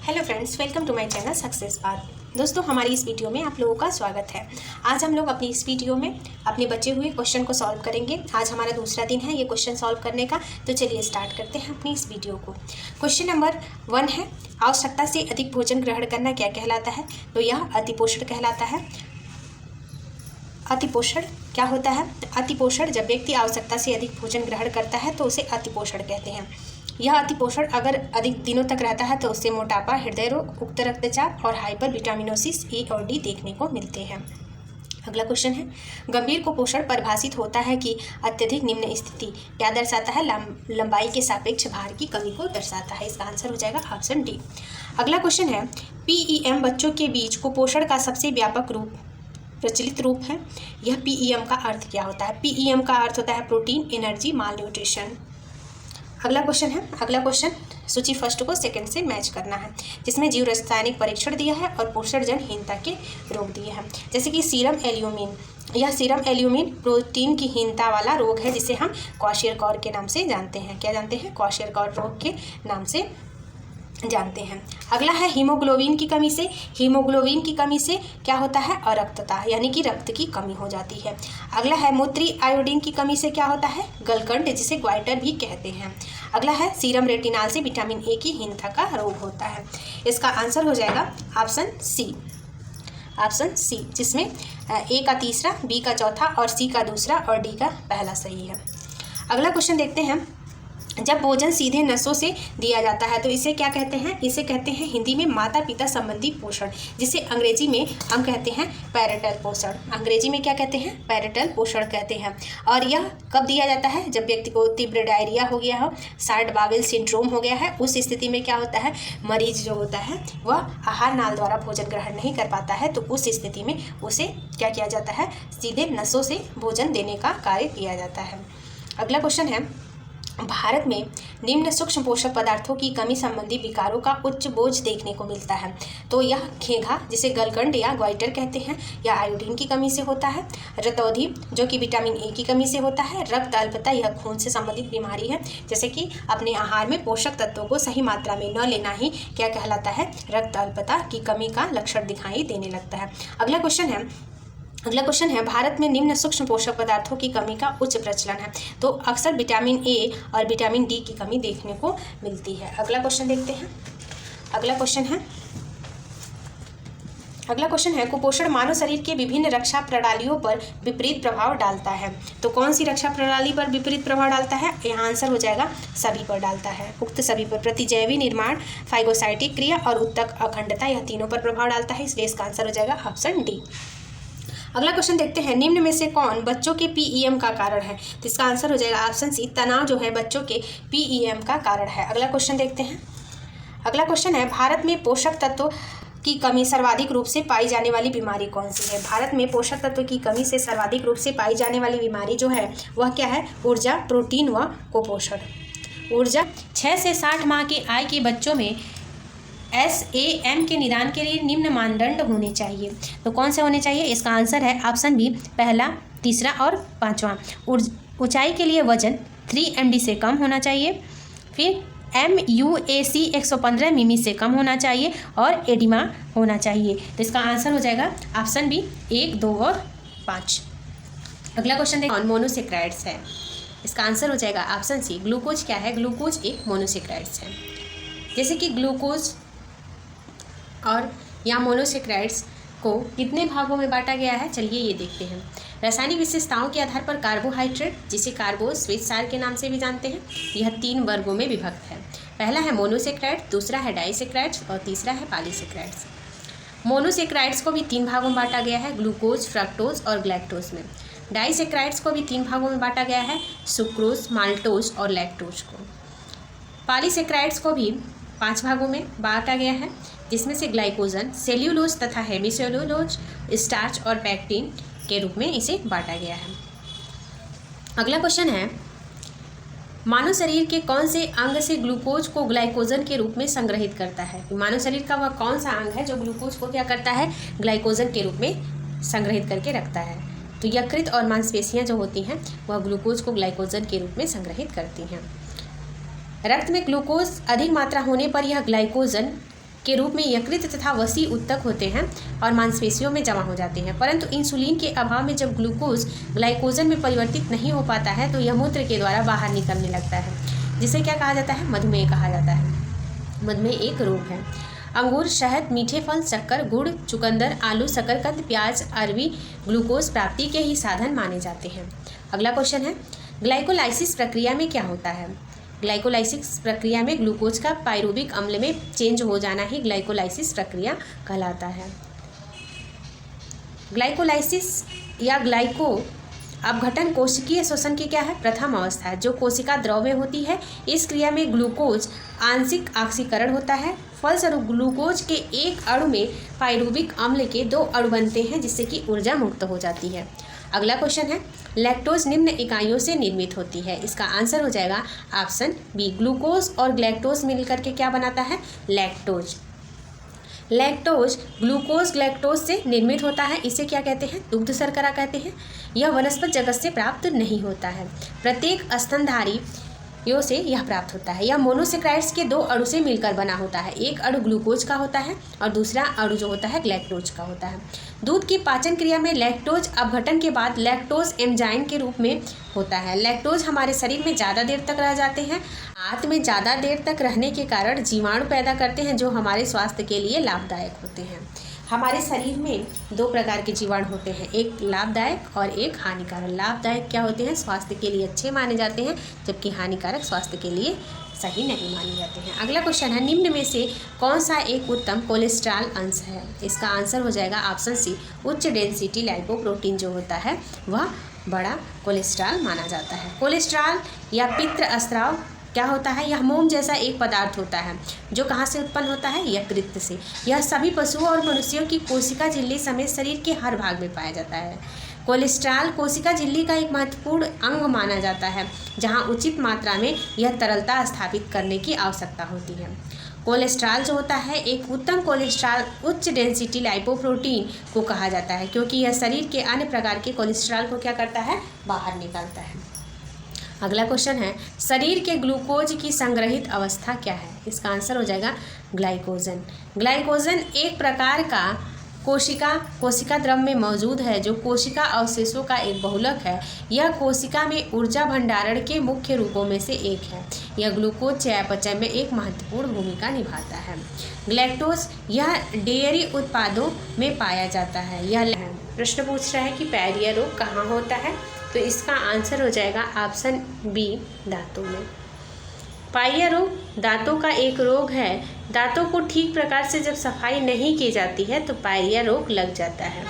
Hello friends, welcome to my channel success path. दोस्तों, हमारी इस वीडियो में आप लोगों का स्वागत है। आज हम लोग अपनी इस वीडियो में अपने बचे हुए क्वेश्चन को सॉल्व करेंगे। आज हमारा दूसरा दिन है ये क्वेश्चन सॉल्व करने का, तो चलिए स्टार्ट करते हैं अपनी इस वीडियो को। क्वेश्चन नंबर 1 है, आवश्यकता से अधिक भोजन ग्रहण करना क्या कहलाता है? तो यह अतिपोषण कहलाता है। अतिपोषण क्या होता है? अतिपोषण, जब व्यक्ति आवश्यकता से अधिक भोजन ग्रहण करता है तो उसे अतिपोषण कहते हैं। यह अतिपोषण अगर अधिक दिनों तक रहता है तो उससे मोटापा, हृदय रोग, उच्च रक्तचाप और हाइपर विटामिनोसिस ए और डी देखने को मिलते हैं। अगला क्वेश्चन है, गंभीर कुपोषण परिभाषित होता है कि अत्यधिक निम्न स्थिति क्या दर्शाता है? लंबाई के सापेक्ष भार की कमी को दर्शाता है। इसका आंसर हो जाएगा ऑप्शन डी। अगला क्वेश्चन है, पीईएम बच्चों के बीच कुपोषण का सबसे व्यापक प्रचलित रूप है। यह पीईएम का अर्थ क्या होता है? पीईएम का अर्थ होता है प्रोटीन, एनर्जी, माल न्यूट्रिशन। अगला क्वेश्चन सूची फर्स्ट को सेकंड से मैच करना है, जिसमें जीव रासायनिक परीक्षण दिया है और पोषणजन्य के रोग दिए हैं। जैसे कि सीरम एल्यूमिन, यह सीरम एल्यूमिन प्रोटीन की हीनता वाला रोग है, जिसे हम क्वाशियरकॉर के नाम से जानते हैं। क्या जानते हैं? क्वाशियरकॉर रोग के नाम से जानते हैं। अगला है हीमोग्लोबिन की कमी से। हीमोग्लोबिन की कमी से क्या होता है? अरक्तता, यानी कि रक्त की कमी हो जाती है। अगला है मूत्री आयोडीन की कमी से क्या होता है? गलकंड, जिसे ग्वाइटर भी कहते हैं। अगला है सीरम रेटिनाल से विटामिन ए की हीनता का रोग होता है। इसका आंसर हो जाएगा ऑप्शन सी, जिसमें ए का तीसरा, बी का चौथा और सी का दूसरा और डी का पहला सही है। अगला क्वेश्चन देखते हैं, जब भोजन सीधे नसों से दिया जाता है तो इसे क्या कहते हैं? इसे कहते हैं हिंदी में माता पिता संबंधी पोषण, जिसे अंग्रेजी में हम कहते हैं पैरेटल पोषण। अंग्रेजी में क्या कहते हैं? पैरेटल पोषण कहते हैं। और यह कब दिया जाता है? जब व्यक्ति को तीव्र डायरिया हो गया हो, शार्ट बावेल सिंड्रोम हो गया है, उस स्थिति में क्या होता है? मरीज जो होता है वह आहार नाल द्वारा भोजन ग्रहण नहीं कर पाता है, तो उस स्थिति में उसे क्या किया जाता है? सीधे नसों से भोजन देने का कार्य किया जाता है। अगला क्वेश्चन है, भारत में निम्न सूक्ष्म पोषक पदार्थों की कमी संबंधी विकारों का उच्च बोझ देखने को मिलता है। तो यह घेघा, जिसे गलकंड या ग्वाइटर कहते हैं, या आयोडीन की कमी से होता है। रतौंधी, जो कि विटामिन ए की कमी से होता है। रक्त अल्पता, यह खून से संबंधित बीमारी है, जैसे कि अपने आहार में पोषक तत्वों को सही मात्रा में न लेना ही क्या कहलाता है? रक्त अल्पता की कमी का लक्षण दिखाई देने लगता है। अगला क्वेश्चन है, भारत में निम्न सूक्ष्म पोषक पदार्थों की कमी का उच्च प्रचलन है। तो अक्सर विटामिन ए और विटामिन डी की कमी देखने को मिलती है। अगला क्वेश्चन देखते हैं। अगला क्वेश्चन है, कुपोषण मानव शरीर के विभिन्न रक्षा प्रणालियों पर विपरीत प्रभाव डालता है। तो कौन सी रक्षा प्रणाली पर विपरीत प्रभाव डालता है? यहाँ आंसर हो जाएगा सभी पर डालता है। उक्त सभी पर, प्रतिजैवी निर्माण, फाइगोसाइटिक क्रिया और उत्तक अखंडता, यह तीनों पर प्रभाव डालता है। इसलिए इसका आंसर हो जाएगा ऑप्शन डी। अगला क्वेश्चन देखते हैं, निम्न में से कौन बच्चों के पीईएम का कारण है? तो इसका आंसर हो जाएगा ऑप्शन सी, तनाव जो है बच्चों के पीईएम का कारण है। अगला क्वेश्चन देखते हैं। अगला क्वेश्चन है, भारत में पोषक तत्वों की कमी सर्वाधिक रूप से पाई जाने वाली बीमारी कौन सी है? भारत में पोषक तत्व की कमी से सर्वाधिक रूप से पाई जाने वाली बीमारी जो है वह क्या है? ऊर्जा, प्रोटीन व कुपोषण। ऊर्जा, 6 से 60 माह की आयु के बच्चों में SAM के निदान के लिए निम्न मानदंड होने चाहिए। तो कौन से होने चाहिए? इसका आंसर है ऑप्शन बी, पहला, तीसरा और पांचवा। ऊंचाई के लिए वजन 3 MD से कम होना चाहिए। फिर MUAC 115 मिमी से कम होना चाहिए और एडिमा होना चाहिए। तो इसका आंसर हो जाएगा ऑप्शन बी, 1, 2 और 5। अगला क्वेश्चन देखिए, मोनोसेक्राइड्स है। इसका आंसर हो जाएगा ऑप्शन सी, ग्लूकोज क्या है? ग्लूकोज एक मोनोसेक्राइड्स है। जैसे कि ग्लूकोज और या मोनोसेक्राइड्स को कितने भागों में बांटा गया है? चलिए ये देखते हैं। रासायनिक विशेषताओं के आधार पर कार्बोहाइड्रेट, जिसे कार्बोज श्वेतसार के नाम से भी जानते हैं, यह 3 वर्गों में विभक्त है। पहला है मोनोसेक्राइड, दूसरा है डाइसेक्राइड्स और तीसरा है पॉलीसेक्राइड्स। मोनोसेक्राइड्स को भी 3 भागों में बांटा गया है, ग्लूकोज, फ्रक्टोज और ग्लैक्टोज में। डाइसेक्राइड्स को भी 3 भागों में बांटा गया है, सुक्रोज, माल्टोज और लैक्टोज को। पॉलीसेक्राइड्स को भी 5 भागों में बांटा गया है, जिसमें से ग्लाइकोजन, सेल्यूलोज तथा हेमीसेल्यूलोज, स्टार्च और पैक्टिन के रूप में इसे बांटा गया है। अगला क्वेश्चन है, मानव शरीर के कौन से अंग से ग्लूकोज को ग्लाइकोजन के रूप में संग्रहित करता है? मानव शरीर का वह कौन सा अंग है जो ग्लूकोज को क्या करता है? ग्लाइकोजन के रूप में संग्रहित करके रखता है। तो यकृत और मांसपेशियां जो होती हैं वह ग्लूकोज को ग्लाइकोजन के रूप में संग्रहित करती हैं। रक्त में ग्लूकोज अधिक मात्रा होने पर यह ग्लाइकोजन के रूप में यकृत तथा वसी ऊतक होते हैं और मांसपेशियों में जमा हो जाते हैं। परंतु इंसुलिन के अभाव में जब ग्लूकोज ग्लाइकोजन में परिवर्तित नहीं हो पाता है तो यह मूत्र के द्वारा बाहर निकलने लगता है, जिसे क्या कहा जाता है? मधुमेह कहा जाता है। मधुमेह एक रोग है। अंगूर, शहद, मीठे फल, शक्कर, गुड़, चुकंदर, आलू, शकरकंद, प्याज, अरबी ग्लूकोज प्राप्ति के ही साधन माने जाते हैं। अगला क्वेश्चन है, ग्लाइकोलाइसिस प्रक्रिया में क्या होता है? ग्लाइकोलाइसिस प्रक्रिया में ग्लूकोज का पाइरुविक अम्ल में चेंज हो जाना ही ग्लाइकोलाइसिस प्रक्रिया कहलाता है। ग्लाइकोलाइसिस या ग्लाइको अपघटन कोशिकीय श्वसन की क्या है? प्रथम अवस्था है, जो कोशिका द्रव में होती है। इस क्रिया में ग्लूकोज आंशिक ऑक्सीकरण होता है। फलस्वरूप ग्लूकोज के एक अणु में पाइरुविक अम्ल के 2 अणु बनते हैं, जिससे कि ऊर्जा मुक्त हो जाती है। अगला क्वेश्चन है, लैक्टोज निम्न इकाइयों से निर्मित होती है। इसका आंसर हो जाएगा ऑप्शन बी। ग्लूकोज और ग्लैक्टोज मिलकर के क्या बनाता है? लैक्टोज। लैक्टोज ग्लूकोज ग्लैक्टोज से निर्मित होता है। इसे क्या कहते हैं? दुग्ध शर्करा कहते हैं। यह वनस्पति जगत से प्राप्त नहीं होता है, प्रत्येक स्तनधारी यो से यह प्राप्त होता है। यह मोनोसेक्राइड्स के 2 अणु से मिलकर बना होता है। एक अणु ग्लूकोज का होता है और दूसरा अणु जो होता है ग्लैक्टोज का होता है। दूध की पाचन क्रिया में लैक्टोज अपघटन के बाद लैक्टोज एंजाइम के रूप में होता है। लैक्टोज हमारे शरीर में ज़्यादा देर तक रह जाते हैं। आंत में ज़्यादा देर तक रहने के कारण जीवाणु पैदा करते हैं, जो हमारे स्वास्थ्य के लिए लाभदायक होते हैं। हमारे शरीर में 2 प्रकार के जीवाणु होते हैं, एक लाभदायक और एक हानिकारक। लाभदायक क्या होते हैं? स्वास्थ्य के लिए अच्छे माने जाते हैं, जबकि हानिकारक स्वास्थ्य के लिए सही नहीं माने जाते हैं। अगला क्वेश्चन है, निम्न में से कौन सा एक उत्तम कोलेस्ट्रॉल अंश है? इसका आंसर हो जाएगा ऑप्शन सी। उच्च डेंसिटी लाइपोप्रोटीन जो होता है वह बड़ा कोलेस्ट्रॉल माना जाता है। कोलेस्ट्रॉल या पित्त स्राव क्या होता है? यह मोम जैसा एक पदार्थ होता है, जो कहाँ से उत्पन्न होता है? यकृत से। यह सभी पशुओं और मनुष्यों की कोशिका झिल्ली समेत शरीर के हर भाग में पाया जाता है। कोलेस्ट्रॉल कोशिका झिल्ली का एक महत्वपूर्ण अंग माना जाता है, जहाँ उचित मात्रा में यह तरलता स्थापित करने की आवश्यकता होती है। कोलेस्ट्रॉल जो होता है, एक उत्तम कोलेस्ट्रॉल उच्च डेंसिटी लाइपोप्रोटीन को कहा जाता है, क्योंकि यह शरीर के अन्य प्रकार के कोलेस्ट्रॉल को क्या करता है? बाहर निकालता है। अगला क्वेश्चन है, शरीर के ग्लूकोज की संग्रहित अवस्था क्या है? इसका आंसर हो जाएगा ग्लाइकोजन। ग्लाइकोजन एक प्रकार का कोशिका द्रव में मौजूद है, जो कोशिका अवशेषों का एक बहुलक है। यह कोशिका में ऊर्जा भंडारण के मुख्य रूपों में से एक है। यह ग्लूकोज चयापचय में एक महत्वपूर्ण भूमिका निभाता है। ग्लैक्टोज यह डेयरी उत्पादों में पाया जाता है। यह प्रश्न पूछ रहा है कि पायरिया रोग कहाँ होता है? तो इसका आंसर हो जाएगा ऑप्शन बी, दांतों में। पायरिया रोग दांतों का एक रोग है। दांतों को ठीक प्रकार से जब सफाई नहीं की जाती है तो पायरिया रोग लग जाता है।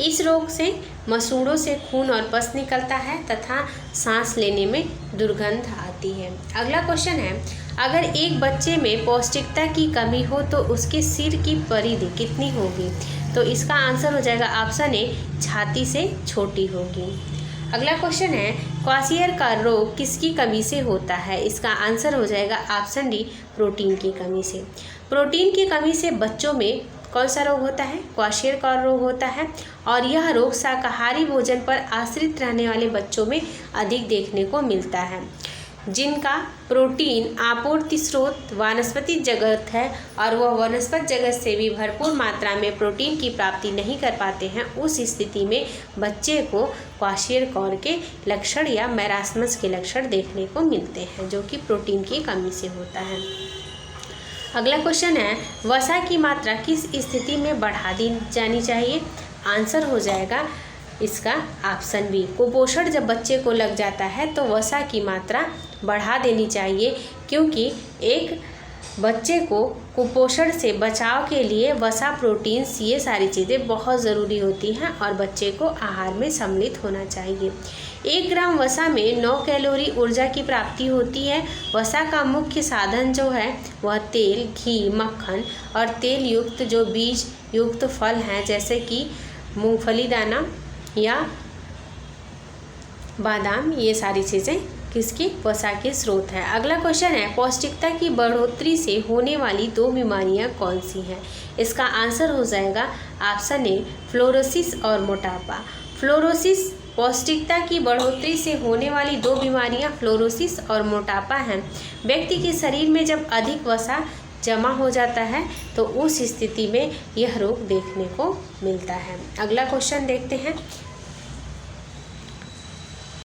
इस रोग से मसूड़ों से खून और पस निकलता है तथा सांस लेने में दुर्गंध आती है। अगला क्वेश्चन है, अगर एक बच्चे में पौष्टिकता की कमी हो तो उसके सिर की परिधि कितनी होगी? तो इसका आंसर हो जाएगा ऑप्शन ए, छाती से छोटी होगी। अगला क्वेश्चन है, क्वाशियर का रोग किसकी कमी से होता है? इसका आंसर हो जाएगा ऑप्शन डी, प्रोटीन की कमी से। प्रोटीन की कमी से बच्चों में कौन सा रोग होता है? क्वाशियर का रोग होता है, और यह रोग शाकाहारी भोजन पर आश्रित रहने वाले बच्चों में अधिक देखने को मिलता है, जिनका प्रोटीन आपूर्ति स्रोत वनस्पति जगत है और वह वनस्पति जगत से भी भरपूर मात्रा में प्रोटीन की प्राप्ति नहीं कर पाते हैं। उस स्थिति में बच्चे को क्वाशियर के लक्षण या मैरास्मस के लक्षण देखने को मिलते हैं, जो कि प्रोटीन की कमी से होता है। अगला क्वेश्चन है, वसा की मात्रा किस स्थिति में बढ़ा दी जानी चाहिए? आंसर हो जाएगा इसका ऑप्शन बी, कुपोषण जब बच्चे को लग जाता है तो वसा की मात्रा बढ़ा देनी चाहिए, क्योंकि एक बच्चे को कुपोषण से बचाव के लिए वसा, प्रोटीन्स, ये सारी चीज़ें बहुत ज़रूरी होती हैं और बच्चे को आहार में सम्मिलित होना चाहिए। 1 ग्राम वसा में 9 कैलोरी ऊर्जा की प्राप्ति होती है। वसा का मुख्य साधन जो है वह तेल, घी, मक्खन और तेल युक्त जो बीज युक्त फल हैं, जैसे कि मूंगफली दाना या बादाम, ये सारी चीज़ें किसकी? वसा के स्रोत है। अगला क्वेश्चन है, पौष्टिकता की बढ़ोतरी से होने वाली 2 बीमारियां कौन सी हैं? इसका आंसर हो जाएगा ऑप्शन ए, फ्लोरोसिस और मोटापा। फ्लोरोसिस, पौष्टिकता की बढ़ोतरी से होने वाली 2 बीमारियां फ्लोरोसिस और मोटापा हैं। व्यक्ति के शरीर में जब अधिक वसा जमा हो जाता है तो उस स्थिति में यह रोग देखने को मिलता है। अगला क्वेश्चन देखते हैं,